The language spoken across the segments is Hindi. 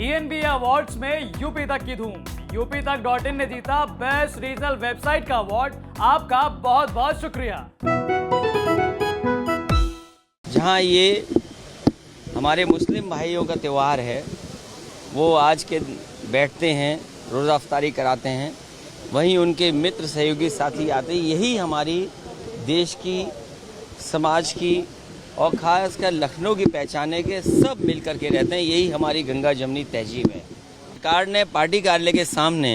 ENB अवार्ड्स में यूपी तक की धूम। UPTak.in ने जीता बेस्ट रीजनल वेबसाइट का अवार्ड। आपका बहुत बहुत शुक्रिया। जहां ये हमारे मुस्लिम भाइयों का त्यौहार है, वो आज के बैठते हैं, रोज़ा अफ्तारी कराते हैं, वहीं उनके मित्र सहयोगी साथी आते हैं। यही हमारी देश की, समाज की और ख़ासकर लखनऊ की पहचाने के सब मिलकर के रहते हैं। यही हमारी गंगा जमनी तहजीब है। सरकार ने पार्टी कार्यालय के सामने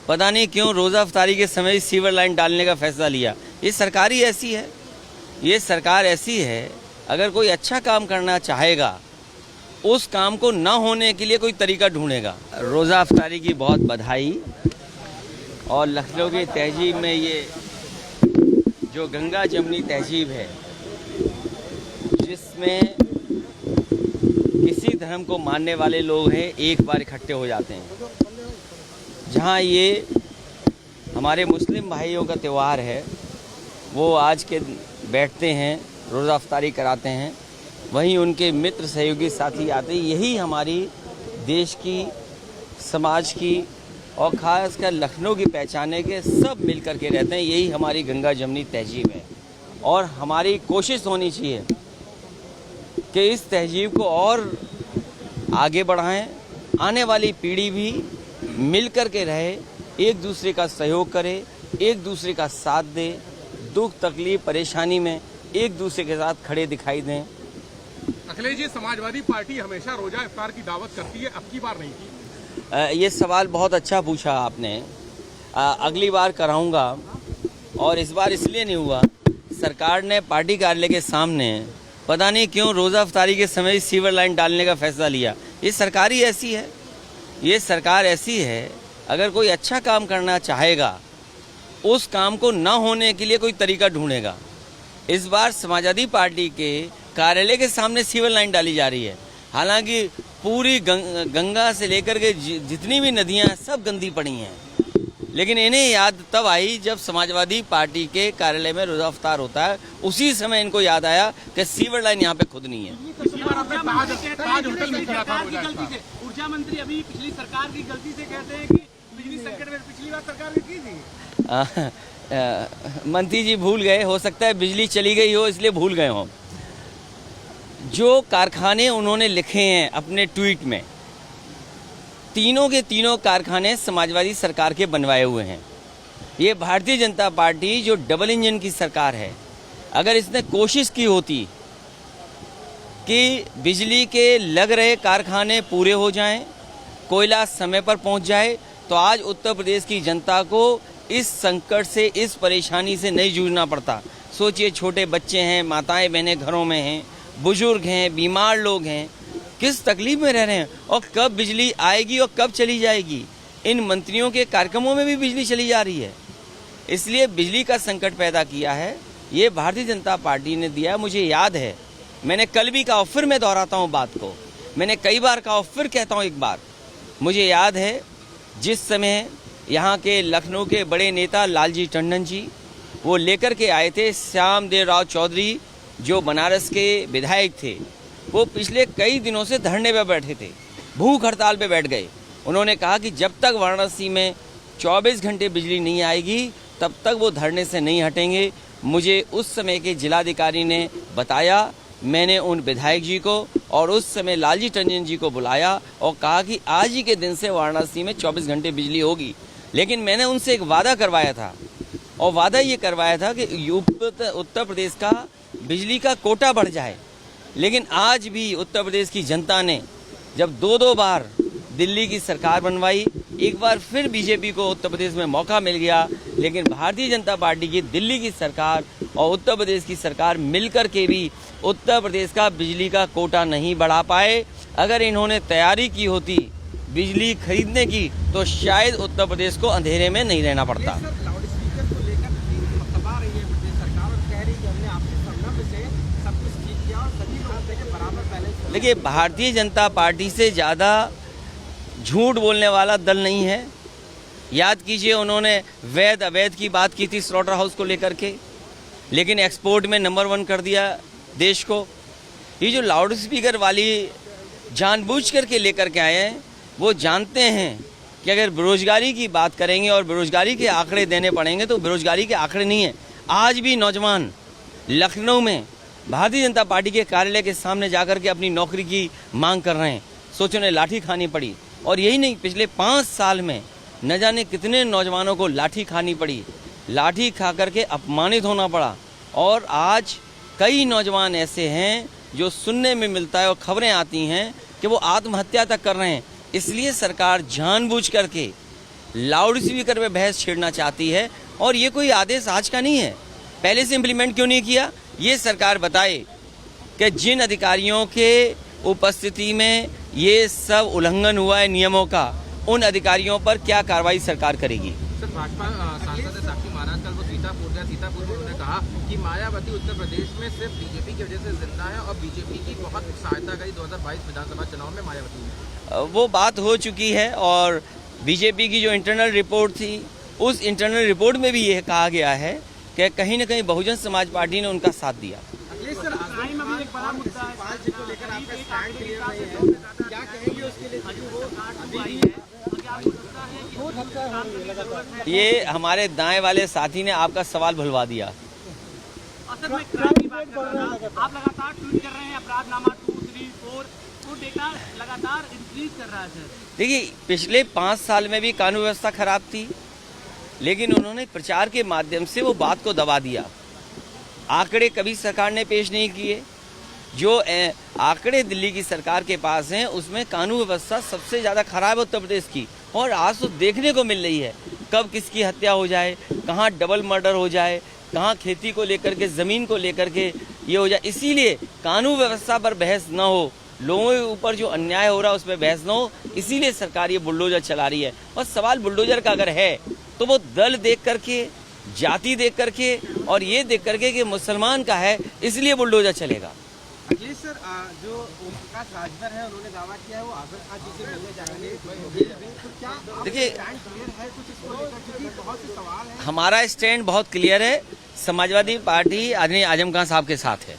पता नहीं क्यों रोज़ा अफ्तारी के समय सीवर लाइन डालने का फैसला लिया। ये सरकार ही ऐसी है, ये सरकार ऐसी है। अगर कोई अच्छा काम करना चाहेगा, उस काम को न होने के लिए कोई तरीका ढूंढेगा। रोज़ा अफ्तारी की बहुत बधाई। और लखनऊ की तहजीब में ये जो गंगा जमनी तहजीब है, जिसमें किसी धर्म को मानने वाले लोग हैं, एक बार इकट्ठे हो जाते हैं। जहां ये हमारे मुस्लिम भाइयों का त्यौहार है, वो आज के बैठते हैं, रोज़ा अफ्तारी कराते हैं, वहीं उनके मित्र सहयोगी साथी आते हैं। यही हमारी देश की, समाज की और ख़ासकर लखनऊ की पहचाने के सब मिलकर के रहते हैं। यही हमारी गंगा जमनी तहजीब है। और हमारी कोशिश होनी चाहिए कि इस तहजीब को और आगे बढ़ाएं। आने वाली पीढ़ी भी मिलकर के रहे, एक दूसरे का सहयोग करे, एक दूसरे का साथ दे, दुख तकलीफ परेशानी में एक दूसरे के साथ खड़े दिखाई दें। अखिलेश जी, समाजवादी पार्टी हमेशा रोजा इफ्तार की दावत करती है, अब की बार नहीं की। ये सवाल बहुत अच्छा पूछा आपने। अगली बार कराऊंगा। और इस बार इसलिए नहीं हुआ, सरकार ने पार्टी कार्यालय के सामने पता नहीं क्यों रोज़ा अफ्तारी के समय सीवर लाइन डालने का फैसला लिया। ये सरकार ही ऐसी है, ये सरकार ऐसी है। अगर कोई अच्छा काम करना चाहेगा, उस काम को न होने के लिए कोई तरीका ढूंढेगा। इस बार समाजवादी पार्टी के कार्यालय के सामने सीवर लाइन डाली जा रही है। हालांकि पूरी गंगा से लेकर के जितनी भी नदियां सब गंदी पड़ी हैं, लेकिन इन्हें याद तब आई जब समाजवादी पार्टी के कार्यालय में रोज़ा अफ्तार होता है। उसी समय इनको याद आया कि सीवर लाइन यहाँ पे खुदनी है। ऊर्जा मंत्री अभी पिछली सरकार की गलती से कहते हैं कि बिजली संकट में पिछली बार सरकार ने की थी। मंत्री जी भूल गए, हो सकता है बिजली चली गई हो इसलिए भूल गए हों। जो कारखाने उन्होंने लिखे हैं अपने ट्वीट में, तीनों के तीनों कारखाने समाजवादी सरकार के बनवाए हुए हैं। ये भारतीय जनता पार्टी जो डबल इंजन की सरकार है, अगर इसने कोशिश की होती कि बिजली के लग रहे कारखाने पूरे हो जाएं, कोयला समय पर पहुंच जाए, तो आज उत्तर प्रदेश की जनता को इस संकट से, इस परेशानी से नहीं जूझना पड़ता। सोचिए, छोटे बच्चे हैं, माताएं बहनें घरों में हैं, बुजुर्ग हैं, बीमार लोग हैं, किस तकलीफ में रह रहे हैं। और कब बिजली आएगी और कब चली जाएगी, इन मंत्रियों के कार्यक्रमों में भी बिजली चली जा रही है। इसलिए बिजली का संकट पैदा किया है, ये भारतीय जनता पार्टी ने दिया। मुझे याद है, मैंने कल भी कहा, फिर मैं दोहराता हूँ बात को, मैंने कई बार कहा, फिर कहता हूँ एक बार। मुझे याद है जिस समय यहाँ के लखनऊ के बड़े नेता लालजी टंडन जी वो लेकर के आए थे श्याम देव राव चौधरी, जो बनारस के विधायक थे, वो पिछले कई दिनों से धरने पे बैठे थे, भूख हड़ताल पे बैठ गए। उन्होंने कहा कि जब तक वाराणसी में 24 घंटे बिजली नहीं आएगी, तब तक वो धरने से नहीं हटेंगे। मुझे उस समय के जिलाधिकारी ने बताया, मैंने उन विधायक जी को और उस समय लालजी टंडन जी को बुलाया और कहा कि आज ही के दिन से वाराणसी में 24 घंटे बिजली होगी। लेकिन मैंने उनसे एक वादा करवाया था, और वादा ये करवाया था कि उत्तर प्रदेश का बिजली का कोटा बढ़ जाए। लेकिन आज भी उत्तर प्रदेश की जनता ने जब दो बार दिल्ली की सरकार बनवाई, एक बार फिर बीजेपी को उत्तर प्रदेश में मौका मिल गया, लेकिन भारतीय जनता पार्टी की दिल्ली की सरकार और उत्तर प्रदेश की सरकार मिलकर के भी उत्तर प्रदेश का बिजली का कोटा नहीं बढ़ा पाए। अगर इन्होंने तैयारी की होती बिजली खरीदने की, तो शायद उत्तर प्रदेश को अंधेरे में नहीं रहना पड़ता। देखिए, भारतीय जनता पार्टी से ज़्यादा झूठ बोलने वाला दल नहीं है। याद कीजिए, उन्होंने वैध अवैध की बात की थी स्लॉटर हाउस को लेकर के, लेकिन एक्सपोर्ट में नंबर 1 कर दिया देश को। ये जो लाउड स्पीकर वाली जानबूझ करके लेकर के आए हैं, वो जानते हैं कि अगर बेरोजगारी की बात करेंगे और बेरोजगारी के आंकड़े देने पड़ेंगे तो बेरोजगारी के आंकड़े नहीं है। आज भी नौजवान लखनऊ में भारतीय जनता पार्टी के कार्यालय के सामने जाकर के अपनी नौकरी की मांग कर रहे हैं। सोचो ने लाठी खानी पड़ी, और यही नहीं, पिछले 5 साल में न जाने कितने नौजवानों को लाठी खानी पड़ी, लाठी खा करके अपमानित होना पड़ा। और आज कई नौजवान ऐसे हैं जो सुनने में मिलता है और खबरें आती हैं कि वो आत्महत्या तक कर रहे हैं। इसलिए सरकार जानबूझ करके लाउड स्पीकर पे बहस छेड़ना चाहती है। और ये कोई आदेश आज का नहीं है, पहले से इम्प्लीमेंट क्यों नहीं किया, ये सरकार बताए कि जिन अधिकारियों के उपस्थिति में ये सब उल्लंघन हुआ है नियमों का, उन अधिकारियों पर क्या कार्रवाई सरकार करेगी। सर, भाजपा सांसद साक्षी महाराज कल वो सीतापुर गया, सीतापुर में उन्होंने कहा कि मायावती उत्तर प्रदेश में सिर्फ बीजेपी की वजह से जिंदा है और बीजेपी की बहुत सहायता करी 2022 विधानसभा चुनाव में मायावती ने। वो बात हो चुकी है और बीजेपी की जो इंटरनल रिपोर्ट थी, उस इंटरनल रिपोर्ट में भी ये कहा गया है कि कहीं न कहीं बहुजन समाज पार्टी ने उनका साथ दिया। अखिलेश सर, क्राइम अभी एक बड़ा मुद्दा है, आज को लेकर आपका स्टैंड क्लियर नहीं है, क्या कहेंगे उसके लिए? ये हमारे दाएं वाले साथी ने आपका सवाल भुलवा दिया। असल में क्राइम की बात कर रहा था, आप लगातार ट्वीट कर रहे हैं अपराधनामा 2, 3, 4, तो डेटा लगातार इंक्रीज कर रहा है सर। देखिए, पिछले 5 साल में भी कानून व्यवस्था खराब थी, लेकिन उन्होंने प्रचार के माध्यम से वो बात को दबा दिया। आंकड़े कभी सरकार ने पेश नहीं किए। जो आंकड़े दिल्ली की सरकार के पास हैं, उसमें कानून व्यवस्था सबसे ज़्यादा खराब है उत्तर प्रदेश की। और आज तो देखने को मिल रही है कब किसकी हत्या हो जाए, कहाँ डबल मर्डर हो जाए, कहाँ खेती को लेकर के, ज़मीन को लेकर के ये हो जाए। इसीलिए कानून व्यवस्था पर बहस न हो, लोगों के ऊपर जो अन्याय हो रहा है उस पर बहस न हो, इसीलिए सरकार ये बुलडोजर चला रही है। और सवाल बुलडोजर का अगर है तो वो दल देख करके, जाति देख करके और ये देख करके कि मुसलमान का है, इसलिए बुलडोजर चलेगा। अखिलेश सर, जो ओम प्रकाश राजभर है उन्होंने दावा किया है वो आजम खान जी से मिलने जाएंगे, तो क्या देखिए, स्टैंड क्लियर है कुछ इसको लेकर, क्योंकि बहुत से सवाल हैं। हमारा स्टैंड बहुत क्लियर है, समाजवादी पार्टी आदरणीय आजम खान साहब के साथ है।